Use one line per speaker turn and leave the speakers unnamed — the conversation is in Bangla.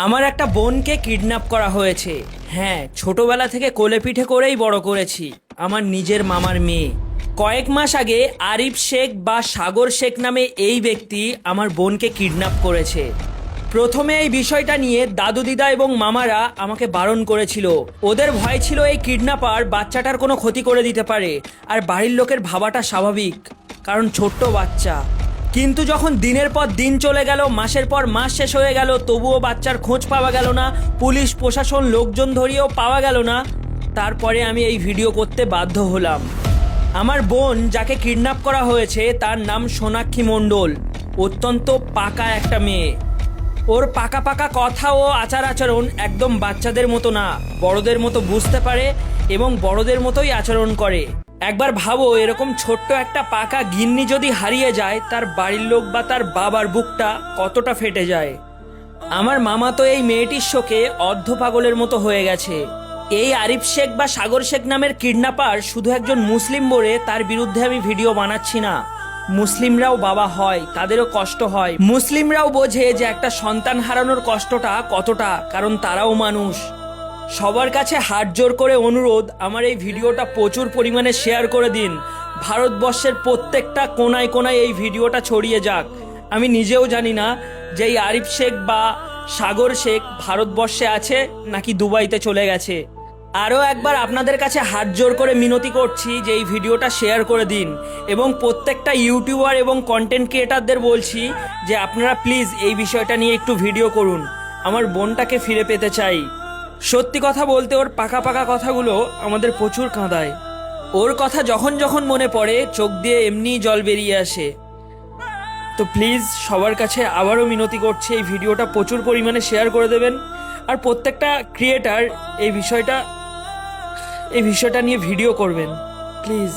আমার একটা বোনকে কিডন্যাপ করা হয়েছে। হ্যাঁ, ছোটবেলা থেকে কোলে পিঠে করেই বড় করেছি। আমার নিজের মামার মেয়ে। কয়েক মাস আগে আরিফ শেখ বা সাগর শেখ নামে এই ব্যক্তি আমার বোনকে কিডন্যাপ করেছে। প্রথমে এই বিষয়টা নিয়ে দাদু দিদা এবং মামারা আমাকে বারণ করেছিল। ওদের ভয় ছিল এই কিডন্যাপার বাচ্চাটার কোনো ক্ষতি করে দিতে পারে। আর বাড়ির লোকের ভাবাটা স্বাভাবিক, কারণ ছোট্ট বাচ্চা। কিন্তু যখন দিনের পর দিন চলে গেল, মাসের পর মাস শেষ হয়ে গেল, তবুও বাচ্চার খোঁজ পাওয়া গেল না, পুলিশ প্রশাসন লোকজন ধরিয়েও পাওয়া গেল না, তারপরে আমি এই ভিডিও করতে বাধ্য হলাম। আমার বোন যাকে কিডন্যাপ করা হয়েছে তার নাম সোনাক্ষী মণ্ডল। অত্যন্ত পাকা একটা মেয়ে। ওর পাকা পাকা কথা ও আচার আচরণ একদম বাচ্চাদের মতো না, বড়দের মতো বুঝতে পারে এবং বড়দের মতোই আচরণ করে। একবার ভাবো, এরকম ছোট্ট একটা পাকা গিন্নি যদি হারিয়ে যায়, তার বাড়ির লোক বা তার বাবার বুকটা কতটা ফেটে যায়। আমার মামা তো এই মেয়েটির শোকে অর্ধ পাগলের মতো হয়ে গেছে। এই আরিফ শেখ বা সাগর শেখ নামের কিডন্যাপার শুধু একজন মুসলিম বলে তার বিরুদ্ধে আমি ভিডিও বানাচ্ছি না। মুসলিমরাও বাবা হয়, তাদেরও কষ্ট হয়। মুসলিমরাও বোঝে যে একটা সন্তান হারানোর কষ্টটা কতটা, কারণ তারাও মানুষ। সবার কাছে হাত জোর করে অনুরোধ, আমার এই ভিডিওটা প্রচুর পরিমাণে শেয়ার করে দিন। ভারতবর্ষের প্রত্যেকটা কোনায় কোনায় এই ভিডিওটা ছড়িয়ে যাক। আমি নিজেও জানি না যে এই আরিফ শেখ বা সাগর শেখ ভারতবর্ষে আছে নাকি দুবাইতে চলে গেছে। আরও একবার আপনাদের কাছে হাত জোর করে মিনতি করছি যে এই ভিডিওটা শেয়ার করে দিন, এবং প্রত্যেকটা ইউটিউবার এবং কন্টেন্ট ক্রিয়েটারদের বলছি যে আপনারা প্লিজ এই বিষয়টা নিয়ে একটু ভিডিও করুন। আমার বোনটাকে ফিরে পেতে চাই। সত্যি কথা বলতে ওর পাকা পাকা কথাগুলো আমাদের প্রচুর কাঁদায়। ওর কথা যখন যখন মনে পড়ে চোখ দিয়ে এমনিই জল বেরিয়ে আসে। তো প্লিজ সবার কাছে আবারও মিনতি করছি, এই ভিডিওটা প্রচুর পরিমাণে শেয়ার করে দেবেন। আর প্রত্যেকটা ক্রিয়েটার এই বিষয়টা নিয়ে ভিডিও করবেন প্লিজ।